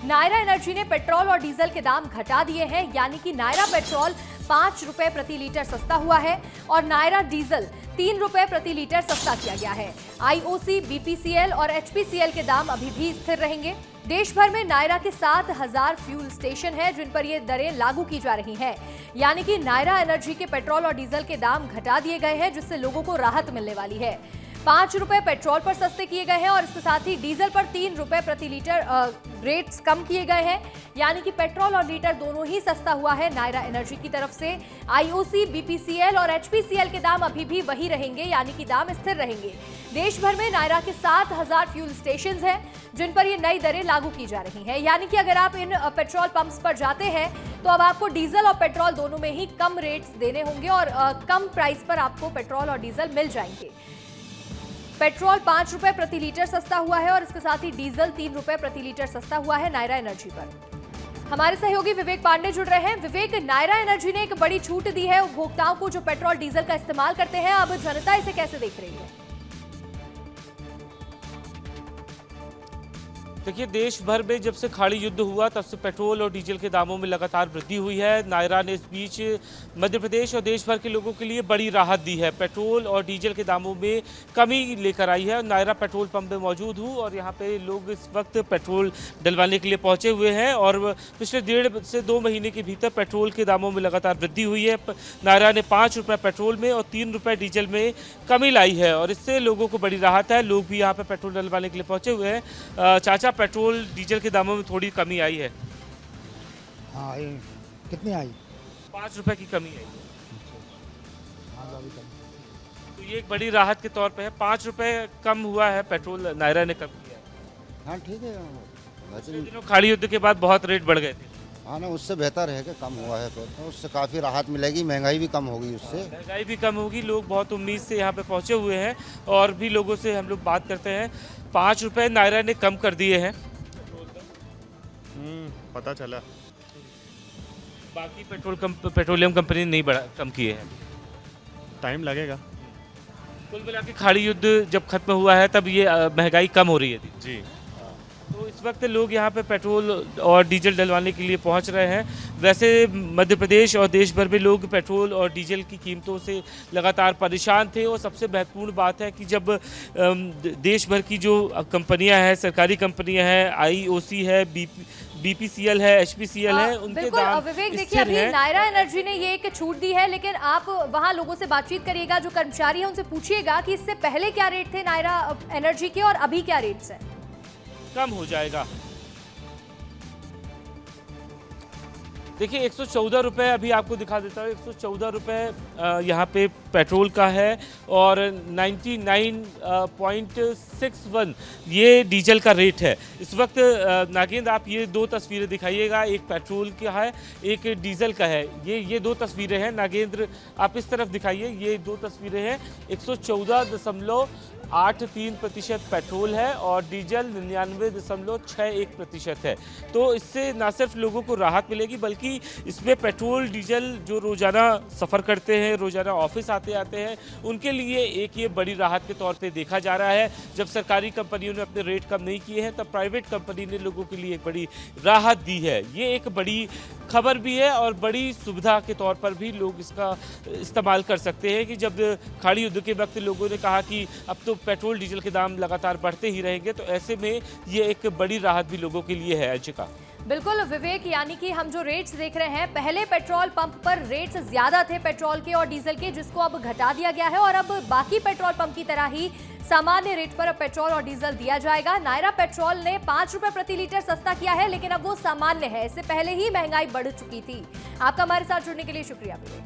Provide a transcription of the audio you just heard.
Naira energy ने petrol और diesel के दाम घटा दिए हैं, यानी कि नायरा पेट्रोल 5 रुपए प्रति लीटर सस्ता हुआ है और नायरा डीजल 3 रुपए प्रति लीटर सस्ता किया गया है। आईओसी, बीपीसीएल और एचपीसीएल के दाम अभी भी स्थिर रहेंगे। देश भर में नायरा के 7,000 फ्यूल स्टेशन हैं जिन पर ये दरें लागू की जा रही हैं, यानी कि नायरा एनर्जी के पेट्रोल और डीजल के दाम घटा दिए गए हैं, जिससे लोगों को राहत मिलने वाली है। 5 रुपए पेट्रोल पर सस्ते किए गए हैं और इसके साथ ही डीजल पर 3 रुपए प्रति लीटर रेट्स कम किए गए हैं, यानी कि पेट्रोल और लीटर दोनों ही सस्ता हुआ है नायरा एनर्जी की तरफ से। आईओसी, बीपीसीएल और एचपीसीएल के दाम अभी भी वही रहेंगे, यानी कि दाम स्थिर रहेंगे। देश भर में नायरा के 7,000 फ्यूल स्टेशन हैं जिन पर ये नई दरें लागू की जा रही हैं, यानी कि अगर आप इन पेट्रोल पंप्स पर जाते हैं तो अब आपको डीजल और पेट्रोल दोनों में ही कम रेट्स देने होंगे और कम प्राइस पर आपको पेट्रोल और डीजल मिल जाएंगे। पेट्रोल 5 रुपए प्रति लीटर सस्ता हुआ है और इसके साथ ही डीजल 3 रुपए प्रति लीटर सस्ता हुआ है नायरा एनर्जी पर। हमारे सहयोगी विवेक पांडे जुड़ रहे हैं। विवेक, नायरा एनर्जी ने एक बड़ी छूट दी है उपभोक्ताओं को जो पेट्रोल डीजल का इस्तेमाल करते हैं, अब जनता इसे कैसे देख रही है? देखिए, देश भर में जब से खाड़ी युद्ध हुआ तब से पेट्रोल और डीजल के दामों में लगातार वृद्धि हुई है। नायरा ने इस बीच मध्य प्रदेश और देश भर के लोगों के लिए बड़ी राहत दी है। पेट्रोल और डीजल के दामों में कमी लेकर आई है। नायरा पेट्रोल पंप में मौजूद हूँ और यहाँ पे लोग इस वक्त पेट्रोल डलवाने के लिए पहुँचे हुए हैं और पिछले 1.5 से 2 महीने के भीतर पेट्रोल के दामों में लगातार वृद्धि हुई है। नायरा ने 5 रुपये पेट्रोल में और 3 रुपये डीजल में कमी लाई है और इससे लोगों को बड़ी राहत है। लोग भी यहाँ पे पेट्रोल डलवाने के लिए पहुँचे हुए हैं। चाचा, पेट्रोल डीजल के दामों में थोड़ी कमी आई है। हाँ, कितनी आई? 5 रुपए की कमी आई। तो ये एक बड़ी राहत के तौर पे है। 5 रुपए कम हुआ है पेट्रोल, नायरा ने कम किया है। हाँ ठीक है। पिछले दिनों खाड़ी युद्ध के बाद बहुत रेट बढ़ गए थे। हाँ ना, उससे बेहतर है कि कम हुआ है तो उससे काफ़ी राहत मिलेगी, महंगाई भी कम होगी उससे। महंगाई भी कम होगी। लोग बहुत उम्मीद से यहाँ पे पहुँचे हुए हैं और भी लोगों से हम लोग बात करते हैं। 5 रुपए नायरा ने कम कर दिए हैं। पता चला। बाकी पेट्रोलियम कंपनी ने नहीं कम किए हैं। टाइम लगेगा। कुल मिला के खाड़ी युद्ध जब खत्म हुआ है तब ये महंगाई कम हो रही है जी। तो इस वक्त लोग यहाँ पे पेट्रोल और डीजल डलवाने के लिए पहुँच रहे हैं। वैसे मध्य प्रदेश और देश भर में लोग पेट्रोल और डीजल की कीमतों से लगातार परेशान थे और सबसे महत्वपूर्ण बात है कि जब देश भर की जो कंपनियां हैं, सरकारी कंपनियां हैं, आईओसी है, बीपीसीएल है, एचपीसीएल है, उनके दाम विवेक, देखिए अभी नायरा एनर्जी ने ये एक छूट दी है, लेकिन आप वहां लोगों से बातचीत करिएगा, जो कर्मचारी हैं उनसे पूछिएगा कि इससे पहले क्या रेट थे नायरा एनर्जी के और अभी क्या रेट्स हैं। कम हो जाएगा। देखिए, 114 रुपये अभी आपको दिखा देता हूँ। 114 रुपये यहाँ पे पेट्रोल का है और 99.61 ये डीजल का रेट है इस वक्त। नागेंद्र, आप ये 2 तस्वीरें दिखाइएगा, एक पेट्रोल का है, एक डीजल का है। ये 2 तस्वीरें हैं। नागेंद्र, आप इस तरफ दिखाइए, ये 2 तस्वीरें हैं। 114.83% पेट्रोल है और डीजल 99.61% है। तो इससे ना सिर्फ लोगों को राहत मिलेगी बल्कि इसमें पेट्रोल डीजल जो रोज़ाना सफ़र करते हैं, रोज़ाना ऑफिस आते हैं, उनके लिए एक ये बड़ी राहत के तौर पे देखा जा रहा है। जब सरकारी कंपनियों ने अपने रेट कम नहीं किए हैं तब प्राइवेट कंपनी ने लोगों के लिए एक बड़ी राहत दी है। ये एक बड़ी खबर भी है और बड़ी सुविधा के तौर पर भी लोग इसका इस्तेमाल कर सकते हैं कि जब खाड़ी युद्ध के वक्त लोगों ने कहा कि अब तो पेट्रोल डीजल के दाम लगातार बढ़ते ही रहेंगे, तो ऐसे में ये एक बड़ी राहत भी लोगों के लिए है। अंशिका। बिल्कुल विवेक, यानी कि हम जो रेट्स देख रहे हैं, पहले पेट्रोल पंप पर रेट्स ज्यादा थे पेट्रोल के और डीजल के, जिसको अब घटा दिया गया है और अब बाकी पेट्रोल पंप की तरह ही सामान्य रेट पर अब पेट्रोल और डीजल दिया जाएगा। नायरा पेट्रोल ने 5 रुपए प्रति लीटर सस्ता किया है, लेकिन अब वो सामान्य है। इससे पहले ही महंगाई बढ़ चुकी थी। आपका हमारे साथ जुड़ने के लिए शुक्रिया विवेक।